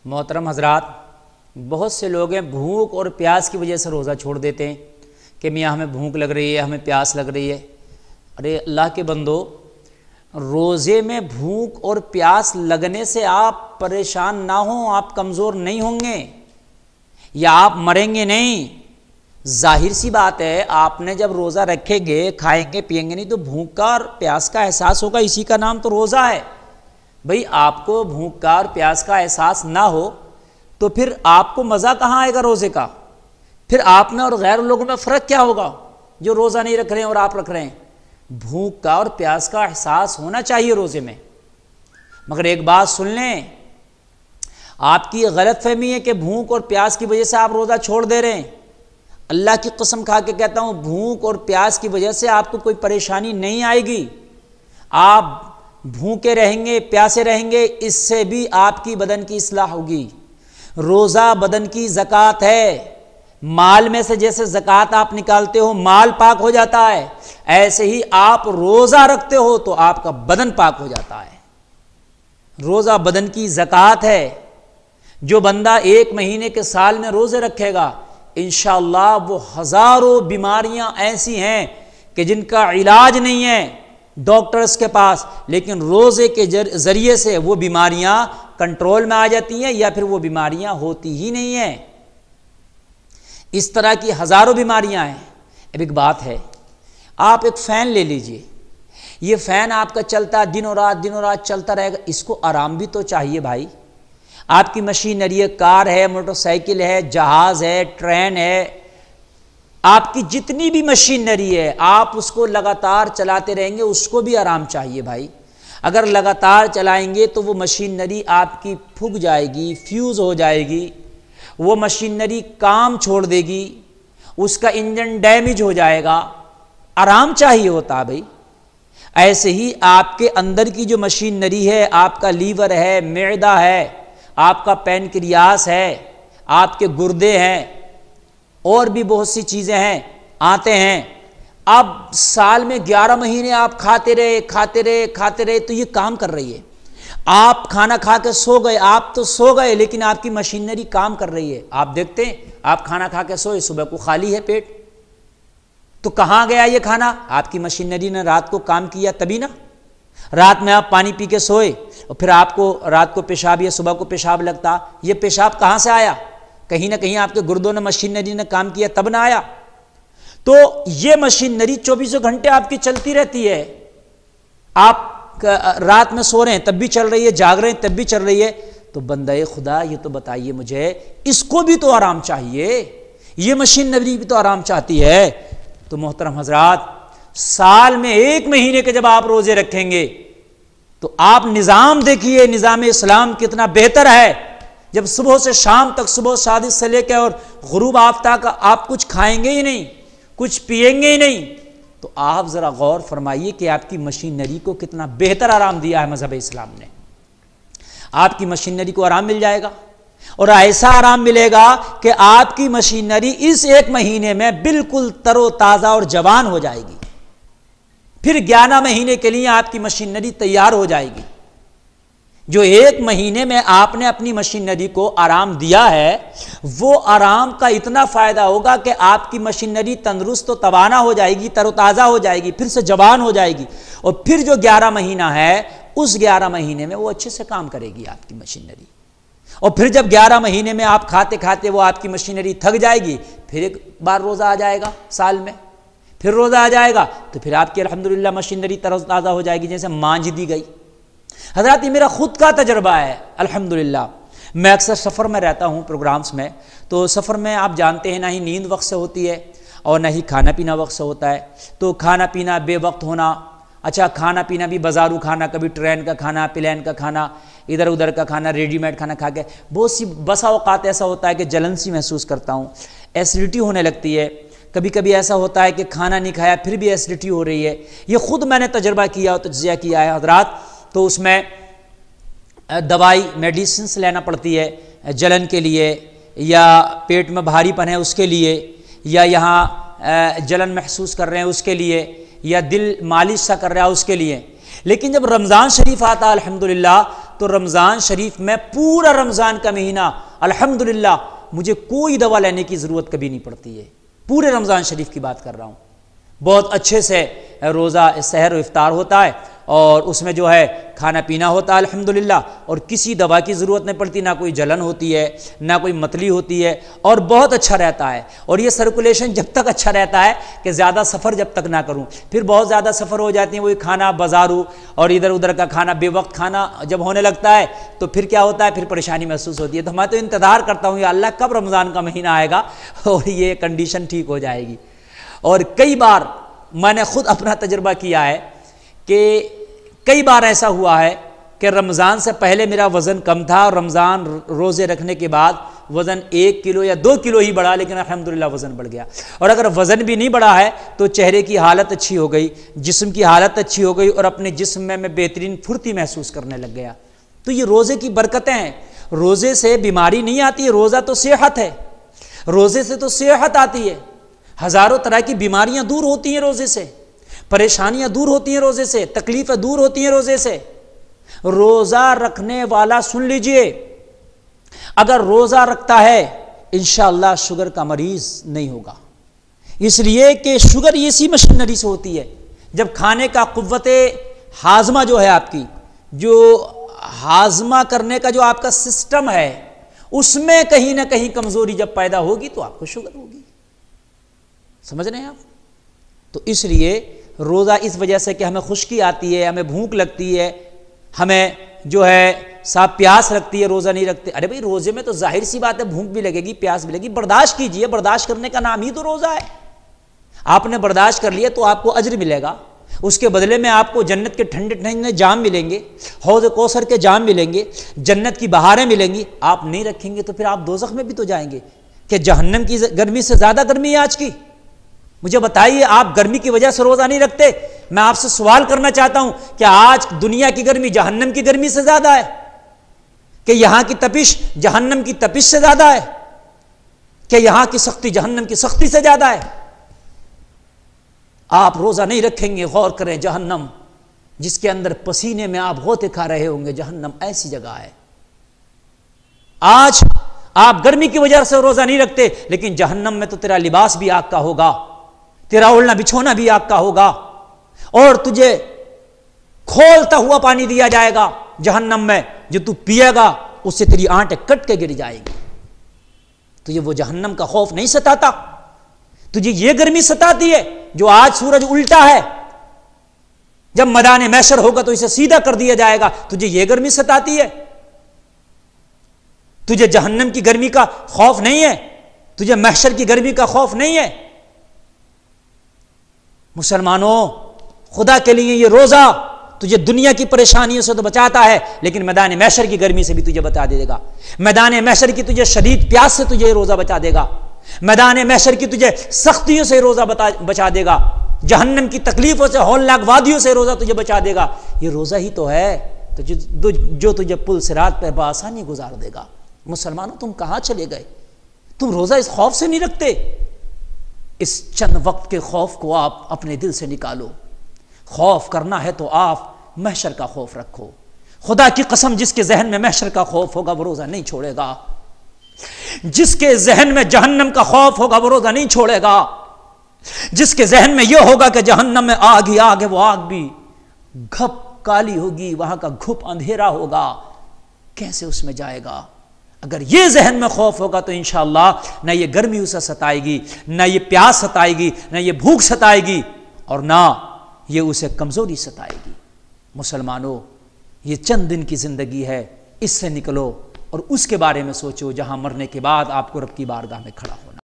محترم حضرات، بہت سے لوگ ہیں بھوک اور پیاس کی وجہ سے روزہ چھوڑ دیتے ہیں کہ میاں ہمیں بھوک لگ رہی ہے، ہمیں پیاس لگ رہی ہے۔ ارے اللہ کے بندو، روزے میں بھوک اور پیاس لگنے سے آپ پریشان نہ ہوں، آپ کمزور نہیں ہوں گے یا آپ مریں گے نہیں۔ ظاہر سی بات ہے، آپ نے جب روزہ رکھیں گے، کھائیں گے پیئیں گے نہیں تو بھوک کا اور پیاس کا احساس ہوگا، اسی کا نام تو روزہ ہے۔ بھئی آپ کو بھوک کا اور پیاس کا احساس نہ ہو تو پھر آپ کو مزہ کہاں آئے گا روزے کا؟ پھر آپ میں اور غیر لوگوں میں فرق کیا ہوگا جو روزہ نہیں رکھ رہے ہیں اور آپ رکھ رہے ہیں؟ بھوک کا اور پیاس کا احساس ہونا چاہیے روزے میں۔ مگر ایک بات سن لیں، آپ کی غلط فہمی ہے کہ بھوک اور پیاس کی وجہ سے آپ روزہ چھوڑ دے رہے ہیں۔ اللہ کی قسم کھا کے کہتا ہوں، بھوک اور پیاس کی وجہ سے آپ کو کوئی پریشانی نہیں آئے گی۔ آپ بھوکے رہیں گے، پیاسے رہیں گے، اس سے بھی آپ کی بدن کی اصلاح ہوگی۔ روزہ بدن کی زکوٰۃ ہے۔ مال میں سے جیسے زکوٰۃ آپ نکالتے ہو، مال پاک ہو جاتا ہے، ایسے ہی آپ روزہ رکھتے ہو تو آپ کا بدن پاک ہو جاتا ہے۔ روزہ بدن کی زکوٰۃ ہے۔ جو بندہ 1 مہینے کے سال میں روزے رکھے گا، انشاءاللہ وہ ہزاروں بیماریاں ایسی ہیں کہ جن کا علاج نہیں ہے ڈاکٹرز کے پاس، لیکن روزے کے ذریعے سے وہ بیماریاں کنٹرول میں آ جاتی ہیں یا پھر وہ بیماریاں ہوتی ہی نہیں ہیں۔ اس طرح کی ہزاروں بیماریاں ہیں۔ اب ایک بات ہے، آپ ایک فین لے لیجئے، یہ فین آپ کا چلتا دنوں رات چلتا رہے گا، اس کو آرام بھی تو چاہیے بھائی۔ آپ کی مشینری ہے، کار ہے، موٹر سائیکل ہے، جہاز ہے، ٹرین ہے، آپ کی جتنی بھی مشینری ہے، آپ اس کو لگاتار چلاتے رہیں گے، اس کو بھی آرام چاہیے بھائی۔ اگر لگاتار چلائیں گے تو وہ مشینری آپ کی پھک جائے گی، فیوز ہو جائے گی، وہ مشینری کام چھوڑ دے گی، اس کا انجن ڈیمیج ہو جائے گا۔ آرام چاہیے ہوتا بھائی۔ ایسے ہی آپ کے اندر کی جو مشینری ہے، آپ کا لیور ہے، معدہ ہے، آپ کا پینکریاس ہے، آپ کے گردے ہیں، اور بھی بہت سی چیزیں ہیں آتے ہیں۔ اب سال میں 11 مہینے آپ کھاتے رہے تو یہ کام کر رہی ہے۔ آپ کھانا کھا کے سو گئے، آپ تو سو گئے لیکن آپ کی مشینری کام کر رہی ہے۔ آپ دیکھتے ہیں، آپ کھانا کھا کے سوئے، صبح کو خالی ہے پیٹ، تو کہاں گیا یہ کھانا؟ آپ کی مشینری نے رات کو کام کیا تبھی نا۔ رات میں آپ پانی پی کے سوئے اور پھر آپ کو رات کو پیشاب یا صبح کو پیشاب لگتا، یہ پیشاب کہاں سے آیا؟ کہیں نہ کہیں آپ کے گردوں نے، مشینری نے کام کیا تب نہ آیا۔ تو یہ مشینری 24 گھنٹے آپ کی چلتی رہتی ہے۔ آپ رات میں سو رہے ہیں تب بھی چل رہی ہے، جاگ رہے ہیں تب بھی چل رہی ہے۔ تو بندہ خدا یہ تو بتائیے مجھے، اس کو بھی تو آرام چاہیے، یہ مشینری بھی تو آرام چاہتی ہے۔ تو محترم حضرات، سال میں 1 مہینے کے جب آپ روزے رکھیں گے تو آپ نظام دیکھیے، نظام اسلام کتنا بہتر ہے۔ جب صبح سے شام تک، صبح شادی سے لے کے اور غروب آفتاب کا آپ کچھ کھائیں گے ہی نہیں، کچھ پیئیں گے ہی نہیں، تو آپ ذرا غور فرمائیے کہ آپ کی مشینری کو کتنا بہتر آرام دیا ہے مذہب اسلام نے۔ آپ کی مشینری کو آرام مل جائے گا، اور ایسا آرام ملے گا کہ آپ کی مشینری اس 1 مہینے میں بالکل تر و تازہ اور جوان ہو جائے گی۔ پھر 11 مہینے کے لیے آپ کی مشینری تیار ہو جائے گی۔ جو 1 مہینے میں آپ نے اپنی مشینری کو آرام دیا ہے، وہ آرام کا اتنا فائدہ ہوگا کہ آپ کی مشینری تندرست و توانا ہو جائے گی، تر و تازہ ہو جائے گی، پھر سے جوان ہو جائے گی، اور پھر جو 11 مہینہ ہے، اس 11 مہینے میں وہ اچھے سے کام کرے گی آپ کی مشینری۔ اور پھر جب 11 مہینے میں آپ کھاتے کھاتے وہ آپ کی مشینری تھک جائے گی، پھر ایک بار روزہ آ جائے گا سال میں، پھر روزہ آ جائے گا تو پھر آپ کی الحمدللہ مشینری تر و تازہ ہو جائے گی، جیسے مانج دی گئی۔ حضرات، یہ میرا خود کا تجربہ ہے الحمدللہ۔ میں اکثر سفر میں رہتا ہوں، پروگرامز میں، تو سفر میں آپ جانتے ہیں نہ ہی نیند وقت سے ہوتی ہے اور نہ ہی کھانا پینا وقت سے ہوتا ہے۔ تو کھانا پینا بے وقت ہونا، اچھا کھانا پینا بھی بازارو کھانا، کبھی ٹرین کا کھانا، پلین کا کھانا، ادھر ادھر کا کھانا، ریڈی میڈ کھانا کھا کے بہت سی بسا اوقات ایسا ہوتا ہے کہ جلن سی محسوس کرتا ہوں، ایسیڈیٹی ہونے لگتی ہے۔ کبھی کبھی ایسا ہوتا ہے کہ کھانا نہیں کھایا پھر بھی ایسیڈیٹی ہو رہی ہے۔ یہ خود میں نے تجربہ کیا اور تجزیہ کیا ہے حضرات۔ تو اس میں دوائی، میڈیسنس لینا پڑتی ہے جلن کے لیے، یا پیٹ میں بھاری پن ہے اس کے لیے، یا یہاں جلن محسوس کر رہے ہیں اس کے لیے، یا دل مالش سا کر رہا ہے اس کے لیے۔ لیکن جب رمضان شریف آتا الحمدللہ تو تو رمضان شریف میں پورا رمضان کا مہینہ الحمدللہ مجھے کوئی دوا لینے کی ضرورت کبھی نہیں پڑتی ہے. پورے رمضان شریف کی بات کر رہا ہوں. بہت اچھے سے روزہ سحر و افطار ہوتا ہے اور اس میں جو ہے کھانا پینا ہوتا ہے الحمدللہ, اور کسی دوا کی ضرورت نہیں پڑتی, نہ کوئی جلن ہوتی ہے نہ کوئی متلی ہوتی ہے, اور بہت اچھا رہتا ہے. اور یہ سرکولیشن جب تک اچھا رہتا ہے کہ زیادہ سفر جب تک نہ کروں. پھر بہت زیادہ سفر ہو جاتی ہیں, وہی کھانا بازارو اور ادھر ادھر کا کھانا بے وقت کھانا جب ہونے لگتا ہے تو پھر کیا ہوتا ہے, پھر پریشانی محسوس ہوتی ہے. تو میں تو انتظار کرتا ہوں یا اللہ کب رمضان کا مہینہ آئے گا اور یہ کنڈیشن ٹھیک ہو جائے گی. اور کئی بار میں نے خود اپنا تجربہ کیا ہے کہ کئی بار ایسا ہوا ہے کہ رمضان سے پہلے میرا وزن کم تھا اور رمضان روزے رکھنے کے بعد وزن 1 کلو یا 2 کلو ہی بڑھا, لیکن الحمدللہ وزن بڑھ گیا. اور اگر وزن بھی نہیں بڑھا ہے تو چہرے کی حالت اچھی ہو گئی, جسم کی حالت اچھی ہو گئی, اور اپنے جسم میں بہترین پھرتی محسوس کرنے لگ گیا. تو یہ روزے کی برکتیں ہیں. روزے سے بیماری نہیں آتی ہے, روزہ تو صحت ہے. روزے سے تو صحت آتی ہے. ہزاروں طرح کی بیماریاں دور ہوتی ہیں روزے سے, پریشانیاں دور ہوتی ہیں روزے سے, تکلیفیں دور ہوتی ہیں روزے سے. روزہ رکھنے والا سن لیجئے, اگر روزہ رکھتا ہے انشاءاللہ شوگر کا مریض نہیں ہوگا. اس لیے کہ شوگر اسی مشینری سے ہوتی ہے. جب کھانے کا قوت ہاضمہ جو ہے آپ کی, جو ہاضمہ کرنے کا جو آپ کا سسٹم ہے, اس میں کہیں نہ کہیں کمزوری جب پیدا ہوگی تو آپ کو شوگر ہوگی. سمجھ رہے ہیں آپ؟ تو اس لیے روزہ اس وجہ سے کہ ہمیں خشکی آتی ہے, ہمیں بھوک لگتی ہے, ہمیں جو ہے صاحب پیاس لگتی ہے, روزہ نہیں رکھتے. ارے بھائی روزے میں تو ظاہر سی بات ہے بھوک بھی لگے گی, پیاس بھی لگے گی, برداشت کیجئے. برداشت کرنے کا نام ہی تو روزہ ہے. آپ نے برداشت کر لیا تو آپ کو اجر ملے گا. اس کے بدلے میں آپ کو جنت کے ٹھنڈے ٹھنڈے جام ملیں گے, حوض کوثر کے جام ملیں گے, جنت کی بہاریں ملیں گی. آپ نہیں رکھیں گے تو پھر آپ دوزخ میں بھی تو جائیں گے. کہ جہنم کی گرمی سے زیادہ گرمی ہے آج کی؟ مجھے بتائیے, آپ گرمی کی وجہ سے روزہ نہیں رکھتے؟ میں آپ سے سوال کرنا چاہتا ہوں کہ آج دنیا کی گرمی جہنم کی گرمی سے زیادہ ہے؟ کہ یہاں کی تپش جہنم کی تپش سے زیادہ ہے؟ کہ یہاں کی سختی جہنم کی سختی سے زیادہ ہے؟ آپ روزہ نہیں رکھیں گے, غور کریں, جہنم جس کے اندر پسینے میں آپ غوطے کھا رہے ہوں گے, جہنم ایسی جگہ ہے. آج آپ گرمی کی وجہ سے روزہ نہیں رکھتے, لیکن جہنم میں تو تیرا لباس بھی آگ کا ہوگا, تیرا اوڑھنا بچھونا بھی آگ کا ہوگا, اور تجھے کھولتا ہوا پانی دیا جائے گا جہنم میں, جو تو پیے گا اس سے تیری آنٹیں کٹ کے گر جائیں گی. تجھے وہ جہنم کا خوف نہیں ستاتا؟ تجھے یہ گرمی ستاتی ہے جو آج سورج الٹا ہے, جب میدان محشر ہوگا تو اسے سیدھا کر دیا جائے گا, تجھے یہ گرمی ستاتی ہے؟ تجھے جہنم کی گرمی کا خوف نہیں ہے؟ تجھے محشر کی گرمی کا خوف نہیں ہے؟ مسلمانوں, خدا کے لیے یہ روزہ تجھے دنیا کی پریشانیوں سے تو بچاتا ہے, لیکن میدان محشر کی گرمی سے بھی تجھے بچا دے گا. میدان محشر کی تجھے شدید پیاس سے تجھے روزہ بچا دے گا. میدان محشر کی تجھے سختیوں سے روزہ بچا دے گا. جہنم کی تکلیفوں سے, ہولناک وادیوں سے روزہ تجھے بچا دے گا. یہ روزہ ہی تو ہے جو تجھے پل صراط پر بآسانی گزار دے گا. مسلمانوں, تم کہاں چلے گئے؟ تم روزہ اس خوف سے نہیں رکھتے؟ اس چند وقت کے خوف کو آپ اپنے دل سے نکالو. خوف کرنا ہے تو آپ محشر کا خوف رکھو. خدا کی قسم, جس کے ذہن میں محشر کا خوف ہوگا وہ روزہ نہیں چھوڑے گا. جس کے ذہن میں جہنم کا خوف ہوگا وہ روزہ نہیں چھوڑے گا. جس کے ذہن میں یہ ہوگا کہ جہنم میں آگ ہی آگ ہے, وہ آگ بھی گھپ کالی ہوگی, وہاں کا گھپ اندھیرا ہوگا, کیسے اس میں جائے گا؟ اگر یہ ذہن میں خوف ہوگا تو انشاءاللہ نہ یہ گرمی اسے ستائے گی, نہ یہ پیاس ستائے گی, نہ یہ بھوک ستائے گی, اور نہ یہ اسے کمزوری ستائے گی. مسلمانوں, یہ چند دن کی زندگی ہے, اس سے نکلو اور اس کے بارے میں سوچو جہاں مرنے کے بعد آپ کو رب کی بارگاہ میں کھڑا ہو.